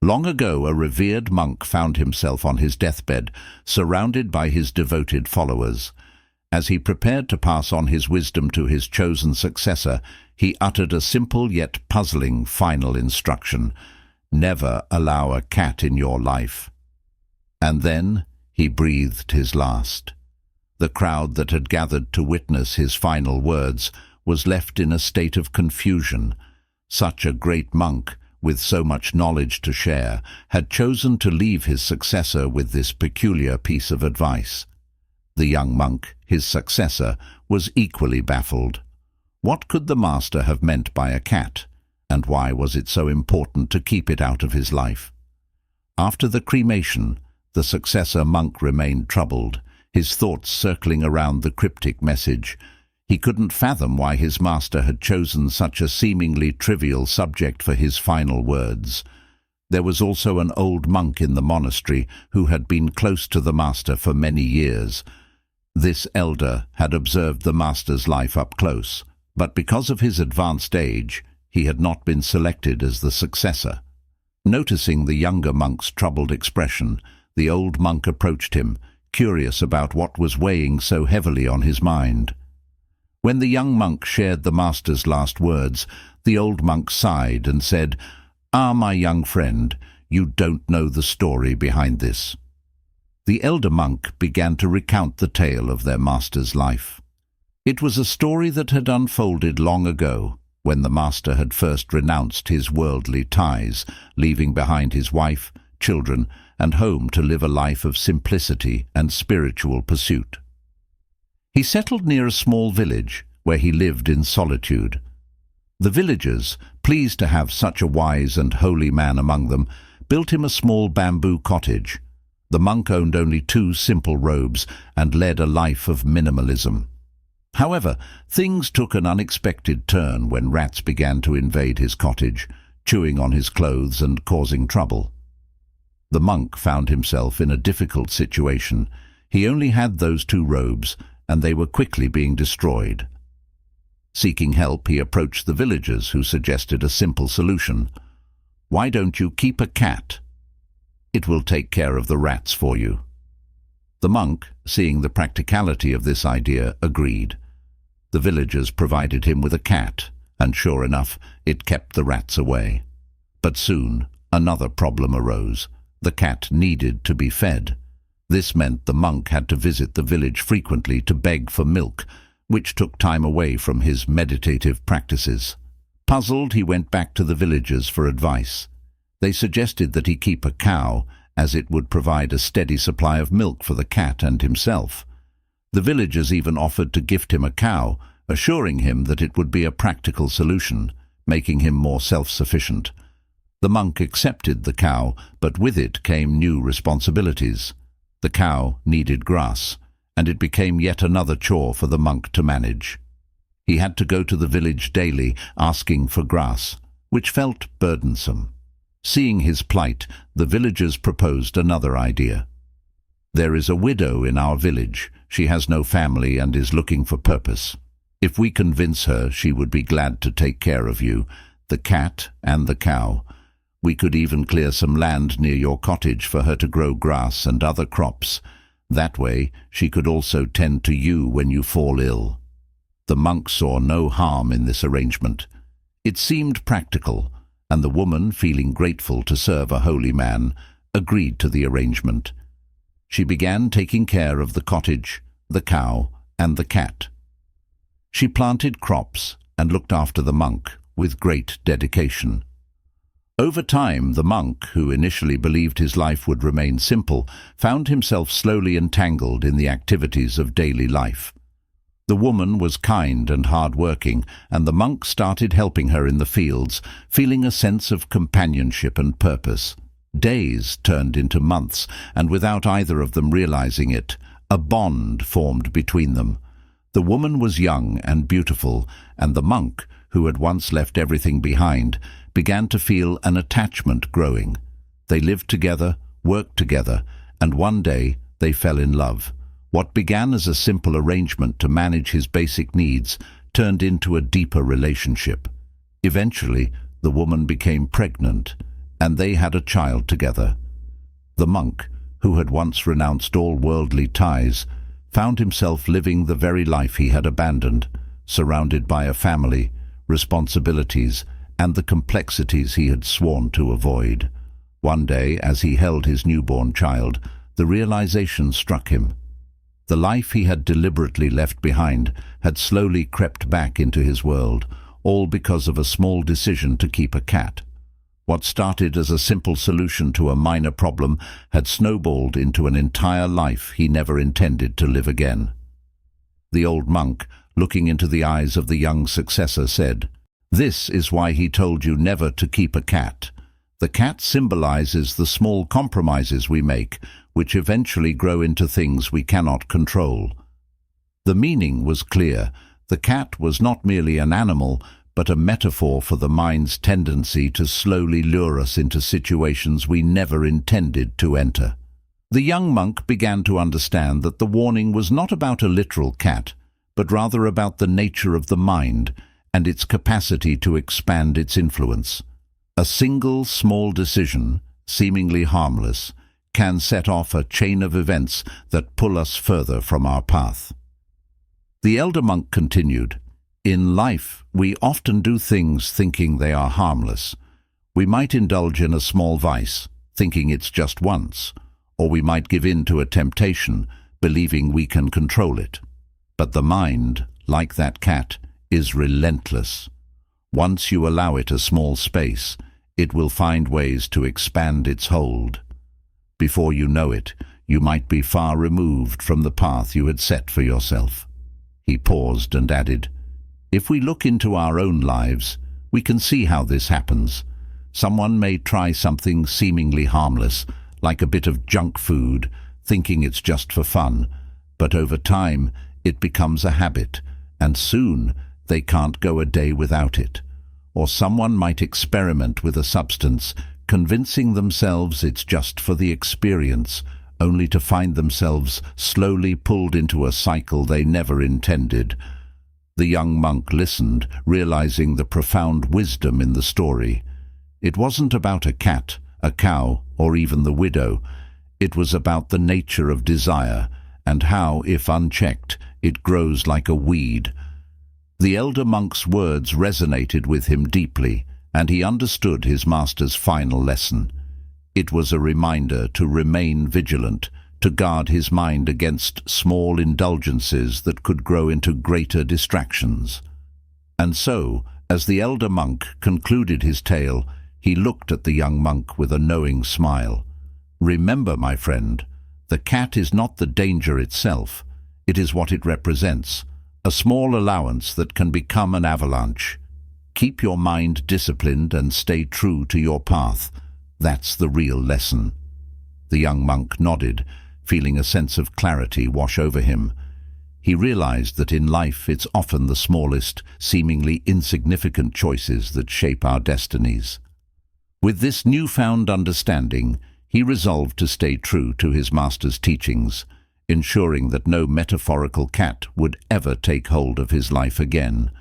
Long ago, a revered monk found himself on his deathbed, surrounded by his devoted followers. As he prepared to pass on his wisdom to his chosen successor, he uttered a simple yet puzzling final instruction: never allow a cat in your life. And then he breathed his last. The crowd that had gathered to witness his final words was left in a state of confusion. Such a great monk, with so much knowledge to share, had chosen to leave his successor with this peculiar piece of advice. The young monk, his successor, was equally baffled. What could the master have meant by a cat, and why was it so important to keep it out of his life? After the cremation, the successor monk remained troubled, his thoughts circling around the cryptic message. He couldn't fathom why his master had chosen such a seemingly trivial subject for his final words. There was also an old monk in the monastery who had been close to the master for many years. This elder had observed the master's life up close, but because of his advanced age, he had not been selected as the successor. Noticing the younger monk's troubled expression, the old monk approached him, curious about what was weighing so heavily on his mind. When the young monk shared the master's last words, the old monk sighed and said, "Ah, my young friend, you don't know the story behind this." The elder monk began to recount the tale of their master's life. It was a story that had unfolded long ago, when the master had first renounced his worldly ties, leaving behind his wife, children, and home to live a life of simplicity and spiritual pursuit. He settled near a small village, where he lived in solitude. The villagers, pleased to have such a wise and holy man among them, built him a small bamboo cottage. The monk owned only 2 simple robes and led a life of minimalism. However, things took an unexpected turn when rats began to invade his cottage, chewing on his clothes and causing trouble. The monk found himself in a difficult situation. He only had those 2 robes, and they were quickly being destroyed. Seeking help, he approached the villagers, who suggested a simple solution. "Why don't you keep a cat? It will take care of the rats for you." The monk, seeing the practicality of this idea, agreed. The villagers provided him with a cat, and sure enough, it kept the rats away. But soon, another problem arose. The cat needed to be fed. This meant the monk had to visit the village frequently to beg for milk, which took time away from his meditative practices. Puzzled, he went back to the villagers for advice. They suggested that he keep a cow, as it would provide a steady supply of milk for the cat and himself. The villagers even offered to gift him a cow, assuring him that it would be a practical solution, making him more self-sufficient. The monk accepted the cow, but with it came new responsibilities. The cow needed grass, and it became yet another chore for the monk to manage. He had to go to the village daily asking for grass, which felt burdensome. Seeing his plight, the villagers proposed another idea. "There is a widow in our village. She has no family and is looking for purpose. If we convince her, she would be glad to take care of you, the cat and the cow. We could even clear some land near your cottage for her to grow grass and other crops. That way, she could also tend to you when you fall ill." The monk saw no harm in this arrangement. It seemed practical, and the woman, feeling grateful to serve a holy man, agreed to the arrangement. She began taking care of the cottage, the cow, and the cat. She planted crops and looked after the monk with great dedication. Over time, the monk, who initially believed his life would remain simple, found himself slowly entangled in the activities of daily life. The woman was kind and hard-working, and the monk started helping her in the fields, feeling a sense of companionship and purpose. Days turned into months, and without either of them realizing it, a bond formed between them. The woman was young and beautiful, and the monk, who had once left everything behind, began to feel an attachment growing. They lived together, worked together, and one day they fell in love. What began as a simple arrangement to manage his basic needs turned into a deeper relationship. Eventually, the woman became pregnant, and they had a child together. The monk, who had once renounced all worldly ties, found himself living the very life he had abandoned, surrounded by a family, responsibilities, and the complexities he had sworn to avoid. One day, as he held his newborn child, the realization struck him. The life he had deliberately left behind had slowly crept back into his world, all because of a small decision to keep a cat. What started as a simple solution to a minor problem had snowballed into an entire life he never intended to live again. The old monk, looking into the eyes of the young successor, said, "This is why he told you never to keep a cat. The cat symbolizes the small compromises we make, which eventually grow into things we cannot control." The meaning was clear. The cat was not merely an animal, but a metaphor for the mind's tendency to slowly lure us into situations we never intended to enter. The young monk began to understand that the warning was not about a literal cat, but rather about the nature of the mind and its capacity to expand its influence. A single small decision, seemingly harmless, can set off a chain of events that pull us further from our path. The elder monk continued, "In life, we often do things thinking they are harmless. We might indulge in a small vice, thinking it's just once, or we might give in to a temptation, believing we can control it. But the mind, like that cat, is relentless. Once you allow it a small space, it will find ways to expand its hold. Before you know it, you might be far removed from the path you had set for yourself." He paused and added, "If we look into our own lives, we can see how this happens. Someone may try something seemingly harmless, like a bit of junk food, thinking it's just for fun, but over time it becomes a habit, and soon they can't go a day without it. Or someone might experiment with a substance, convincing themselves it's just for the experience, only to find themselves slowly pulled into a cycle they never intended." The young monk listened, realizing the profound wisdom in the story. It wasn't about a cat, a cow, or even the widow. It was about the nature of desire, and how, if unchecked, it grows like a weed. The elder monk's words resonated with him deeply, and he understood his master's final lesson. It was a reminder to remain vigilant, to guard his mind against small indulgences that could grow into greater distractions. And so, as the elder monk concluded his tale, he looked at the young monk with a knowing smile. "Remember, my friend, the cat is not the danger itself. It is what it represents, a small allowance that can become an avalanche. Keep your mind disciplined and stay true to your path. That's the real lesson." The young monk nodded, feeling a sense of clarity wash over him. He realized that in life it's often the smallest, seemingly insignificant choices that shape our destinies. With this newfound understanding, he resolved to stay true to his master's teachings, ensuring that no metaphorical cat would ever take hold of his life again.